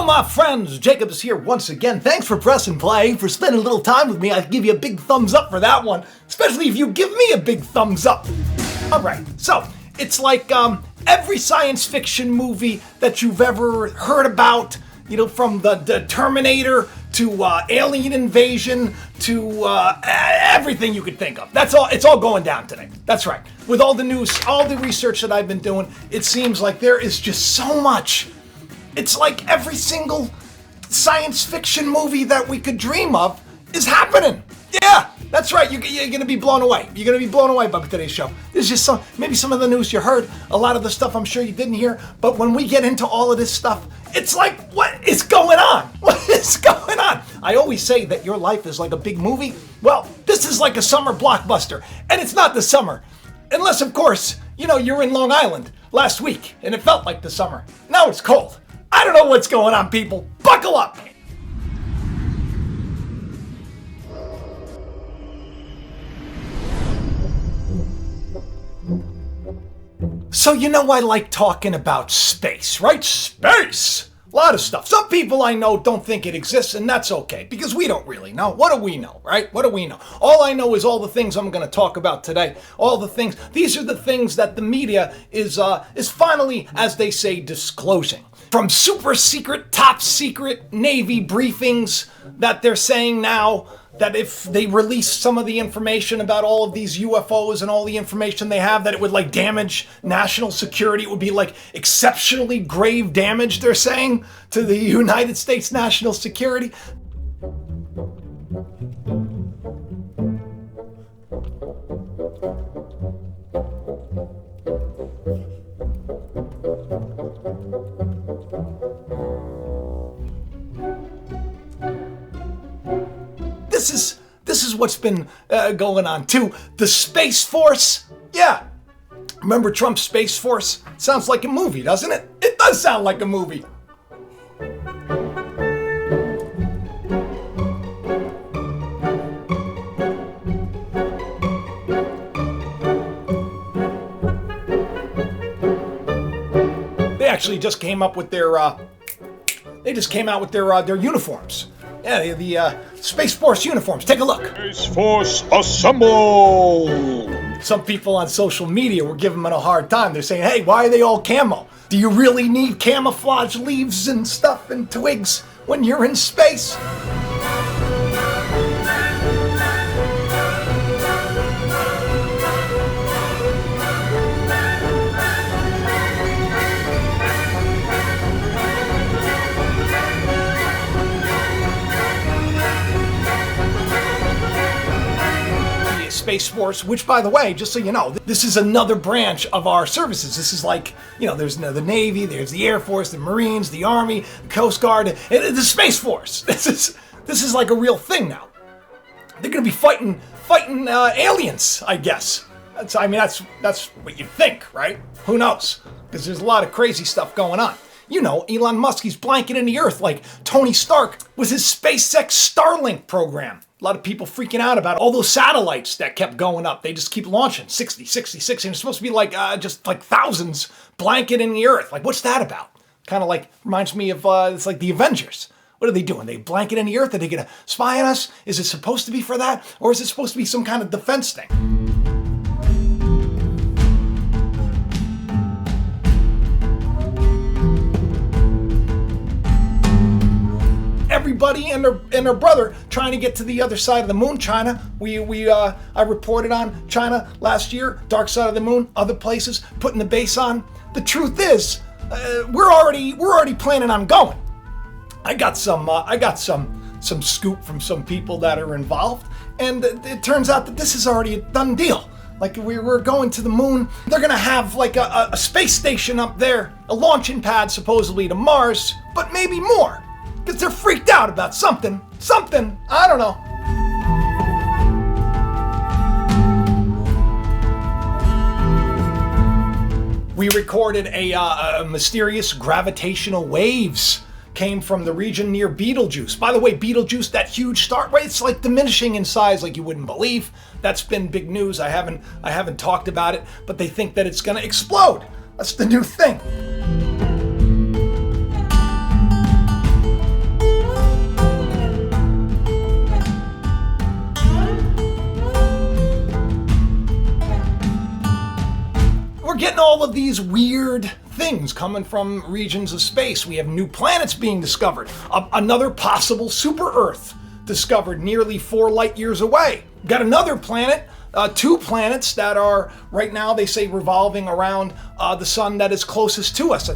Hello, my friends. Jacob is here once again. Thanks for pressing play, for spending a little time with me. I give you a big thumbs up for that one, especially if you give me a big thumbs up. All right, so it's like every science fiction movie that you've ever heard about, you know, from the Terminator to alien invasion to everything you could think of. That's all. It's all going down today. That's right. With all the news, all the research that I've been doing, it seems like there is just so much. It's like every single science fiction movie that we could dream of is happening. Yeah, that's right. You're going to be blown away. You're going to be blown away by today's show. There's just maybe some of the news you heard, a lot of the stuff I'm sure you didn't hear. But when we get into all of this stuff, it's like, what is going on? What is going on? I always say that your life is like a big movie. Well, this is like a summer blockbuster. And it's not the summer. Unless, of course, you know, you're in Long Island last week and it felt like the summer. Now it's cold. I don't know what's going on, people. Buckle up. So you know I like talking about space, right? Space! A lot of stuff. Some people I know don't think it exists, and that's okay, because we don't really know. What do we know, right? What do we know? All I know is all the things I'm going to talk about today. All the things. These are the things that the media is finally, as they say, disclosing. From super secret, top secret Navy briefings that they're saying now that if they release some of the information about all of these UFOs and all the information they have, that it would like damage national security. It would be like exceptionally grave damage, they're saying, to the United States national security. This is what's been going on too. The Space Force, yeah. Remember Trump's Space Force? Sounds like a movie, doesn't it? It does sound like a movie. They actually just came up with their. They just came out with their uniforms. Yeah, the Space Force uniforms. Take a look. Space Force, assemble! Some people on social media were giving them a hard time. They're saying, hey, why are they all camo? Do you really need camouflage leaves and stuff and twigs when you're in space? Space Force, which, by the way, just so you know, this is another branch of our services. This is like, you know, there's the Navy, there's the Air Force, the Marines, the Army, the Coast Guard, the Space Force. This is like a real thing now. They're going to be fighting aliens, I guess. That's what you think, right? Who knows? Because there's a lot of crazy stuff going on. You know, Elon Musk, he's blanketing the Earth like Tony Stark with his SpaceX Starlink program. A lot of people freaking out about all those satellites that kept going up. They just keep launching 60, and it's supposed to be like just like thousands blanketing the Earth. Like, what's that about? Kind of like reminds me of it's like the Avengers. What are they doing? They blanket in the Earth? Are they going to spy on us? Is it supposed to be for that, or is it supposed to be some kind of defense thing? Everybody and their brother trying to get to the other side of the moon. China, I reported on China last year. Dark side of the moon, other places putting the base on. The truth is, we're already planning on going. I got some scoop from some people that are involved, and it turns out that this is already a done deal. Like, we're going to the moon. They're gonna have like a space station up there, a launching pad supposedly to Mars, but maybe more. Because they're freaked out about something, I don't know. We recorded a mysterious gravitational waves came from the region near Betelgeuse. By the way, Betelgeuse, that huge star, right? It's like diminishing in size like you wouldn't believe. That's been big news. I haven't talked about it, but they think that it's gonna explode. That's the new thing. all of these weird things coming from regions of space. We have new planets being discovered. Another possible super Earth discovered nearly 4 light years away. Got another planet, 2 planets that are right now, they say, revolving around the sun that is closest to us.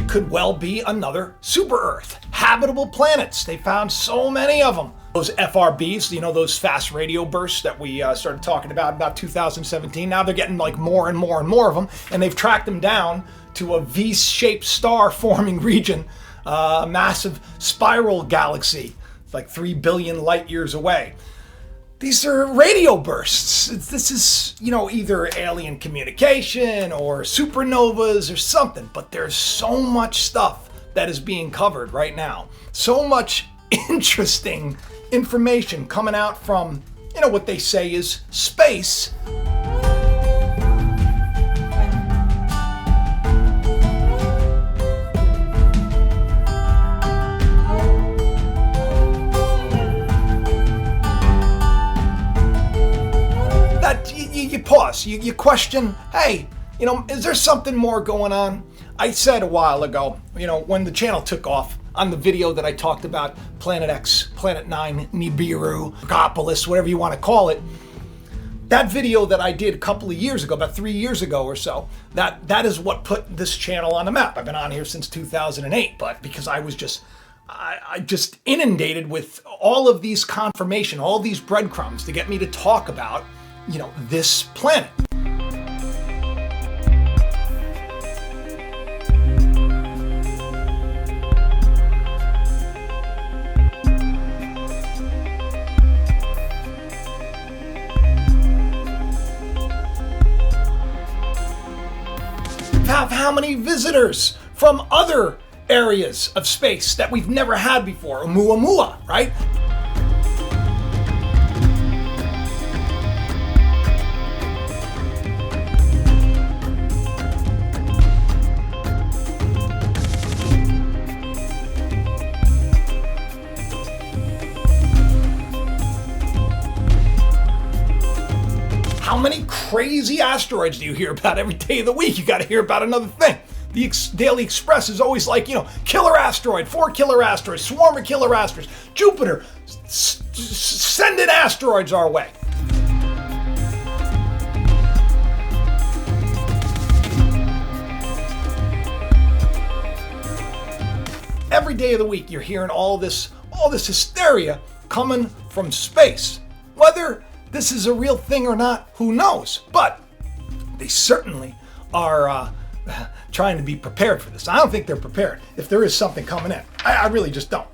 Could well be another super Earth. Habitable planets. They found so many of them. Those FRBs, you know, those fast radio bursts that we started talking about 2017. Now they're getting like more and more and more of them, and they've tracked them down to a V-shaped star forming region, a massive spiral galaxy, like 3 billion light years away. These are radio bursts. This is, you know, either alien communication or supernovas or something, but there's so much stuff that is being covered right now. So much interesting information coming out from, you know, what they say is space. You pause, you question, hey, you know, is there something more going on? I said a while ago, you know, when the channel took off, on the video that I talked about Planet X, Planet 9, NIBIRU, Megapolis, whatever you want to call it, that video that I did a couple of years ago, about 3 years ago or so, that is what put this channel on the map. I've been on here since 2008, but because I was just inundated with all of these confirmation, all these breadcrumbs to get me to talk about, you know, this planet. Have how many visitors from other areas of space that we've never had before? Oumuamua, right? How many crazy asteroids do you hear about every day of the week? You got to hear about another thing. The Daily Express is always like, you know, killer asteroid, 4 killer asteroids, swarm of killer asteroids, Jupiter, sending asteroids our way. Every day of the week, you're hearing all this hysteria coming from space. Whether this is a real thing or not, who knows? But they certainly are trying to be prepared for this. I don't think they're prepared if there is something coming in. I really just don't.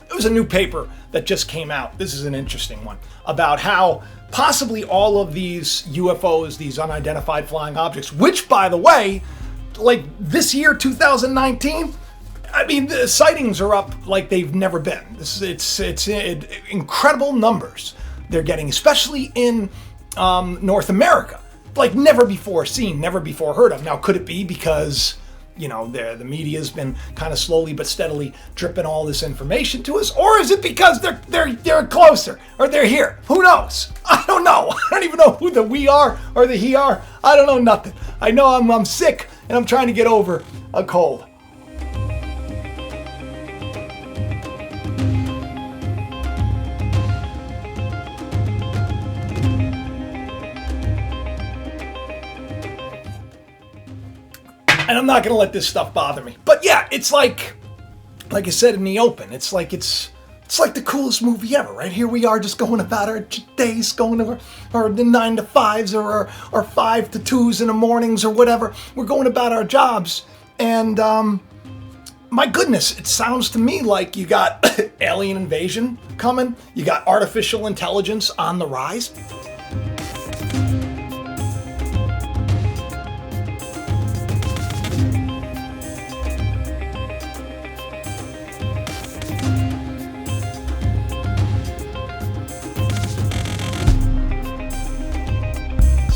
There was a new paper that just came out. This is an interesting one about how possibly all of these UFOs, these unidentified flying objects, which, by the way, like this year, 2019, I mean, the sightings are up like they've never been. It's incredible numbers they're getting, especially in North America, like never before seen, never before heard of. Now, could it be because, you know, the media's been kind of slowly but steadily dripping all this information to us, or is it because they're closer or they're here? Who knows? I don't know. I don't even know who the we are or the he are. I don't know nothing. I know I'm sick and I'm trying to get over a cold. And I'm not going to let this stuff bother me. But yeah, it's like I said in the open, it's like the coolest movie ever, right? Here we are just going about our days, going to our 9 to 5s or our 5 to 2s in the mornings or whatever. We're going about our jobs. And my goodness, it sounds to me like you got alien invasion coming. You got artificial intelligence on the rise.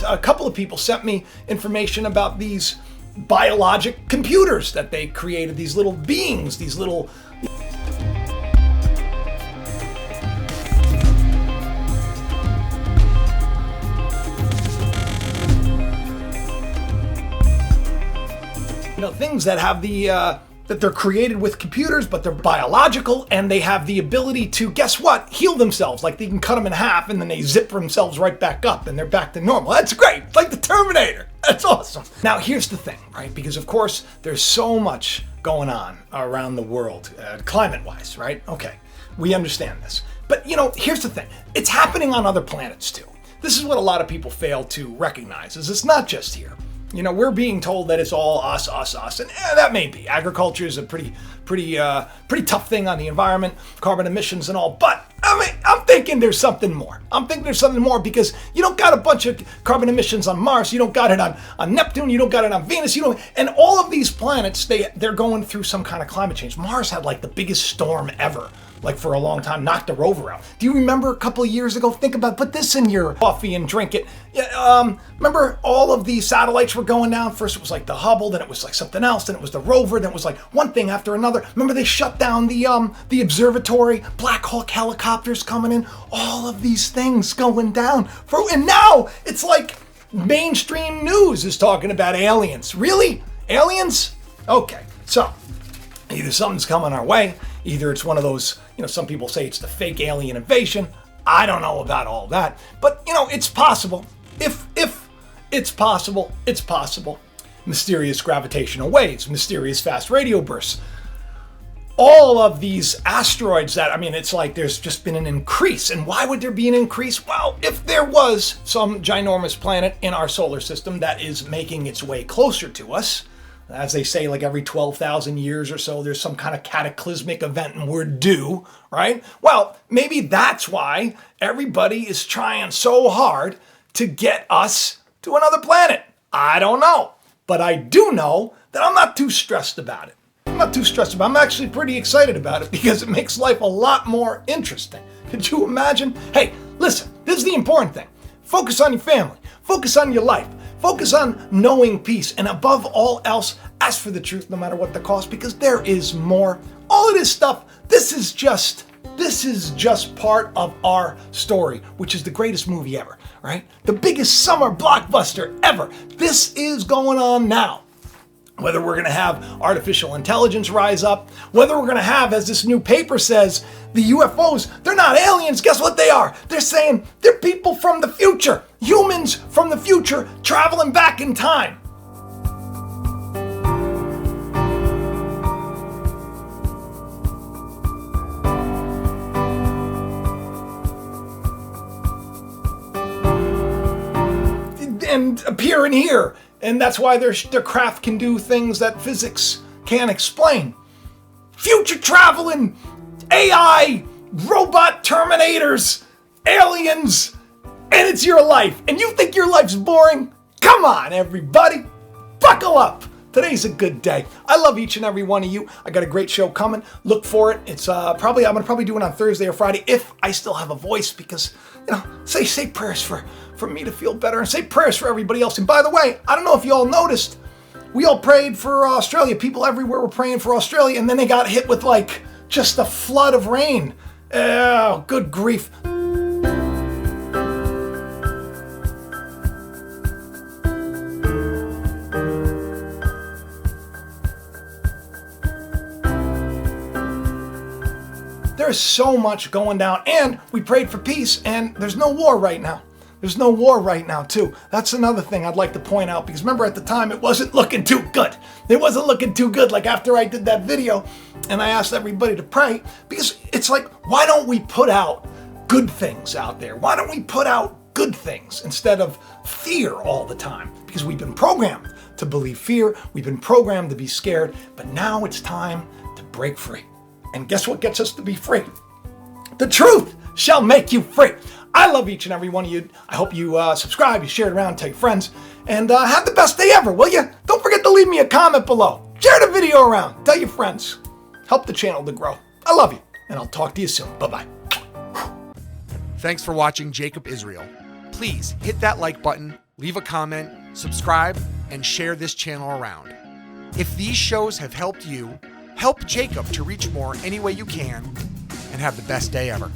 A couple of people sent me information about these biologic computers that they created, these little beings, these little... things that have the, that they're created with computers, but they're biological, and they have the ability to, guess what, heal themselves. Like they can cut them in half and then they zip themselves right back up and they're back to normal. That's great. It's like the Terminator. That's awesome. Now, here's the thing, right? Because of course, there's so much going on around the world, climate-wise, right? Okay, we understand this. But, here's the thing. It's happening on other planets too. This is what a lot of people fail to recognize, is it's not just here. We're being told that it's all us, and that may be. Agriculture is a pretty tough thing on the environment, carbon emissions and all. But I'm thinking there's something more. Because you don't got a bunch of carbon emissions on Mars. You don't got it on Neptune. You don't got it on Venus. And all of these planets, they're going through some kind of climate change. Mars had like the biggest storm ever. Like for a long time, knocked the rover out. Do you remember a couple of years ago? Think about, put this in your coffee and drink it. Yeah, remember all of these satellites were going down? First it was like the Hubble, then it was like something else, then it was the rover, then it was like one thing after another. Remember they shut down the observatory, Black Hawk helicopters coming in, all of these things going down. And now it's like mainstream news is talking about aliens. Really? Aliens? Okay, so either something's coming our way, either it's one of those, some people say it's the fake alien invasion. I don't know about all that, but it's possible. If it's possible, it's possible. Mysterious gravitational waves, mysterious fast radio bursts. All of these asteroids it's like there's just been an increase. And why would there be an increase? Well, if there was some ginormous planet in our solar system that is making its way closer to us, as they say, like every 12,000 years or so, there's some kind of cataclysmic event and we're due, right? Well, maybe that's why everybody is trying so hard to get us to another planet. I don't know. But I do know that I'm not too stressed about it. I'm actually pretty excited about it because it makes life a lot more interesting. Could you imagine? Hey, listen, this is the important thing. Focus on your family. Focus on your life. Focus on knowing peace, and above all else, ask for the truth no matter what the cost, because there is more. All of this stuff, this is just part of our story, which is the greatest movie ever, right? The biggest summer blockbuster ever. This is going on now. Whether we're going to have artificial intelligence rise up, whether we're going to have, as this new paper says, the UFOs, they're not aliens. Guess what they are? They're saying they're people from the future, humans from the future traveling back in time. And appearing here. And that's why their craft can do things that physics can't explain. Future traveling, AI, robot terminators, aliens, and it's your life. And you think your life's boring? Come on, everybody. Buckle up. Today's a good day. I love each and every one of you. I got a great show coming. Look for it. It's I'm gonna probably do it on Thursday or Friday if I still have a voice, because say prayers for me to feel better, and say prayers for everybody else. And by the way, I don't know if you all noticed, we all prayed for Australia. People everywhere were praying for Australia, and then they got hit with like just a flood of rain. Oh, good grief. There's so much going down, and we prayed for peace, and there's no war right now. There's no war right now, too. That's another thing I'd like to point out, because remember at the time, it wasn't looking too good. It wasn't looking too good, like after I did that video, and I asked everybody to pray, because it's like, why don't we put out good things out there? Why don't we put out good things instead of fear all the time? Because we've been programmed to believe fear, we've been programmed to be scared, but now it's time to break free. And guess what gets us to be free? The truth shall make you free. I love each and every one of you. I hope you subscribe, you share it around, tell your friends, and have the best day ever, will you? Don't forget to leave me a comment below. Share the video around. Tell your friends. Help the channel to grow. I love you, and I'll talk to you soon. Bye-bye. Thanks for watching Jacob Israel. Please hit that like button, leave a comment, subscribe, and share this channel around. If these shows have helped you, help Jacob to reach more any way you can, and have the best day ever.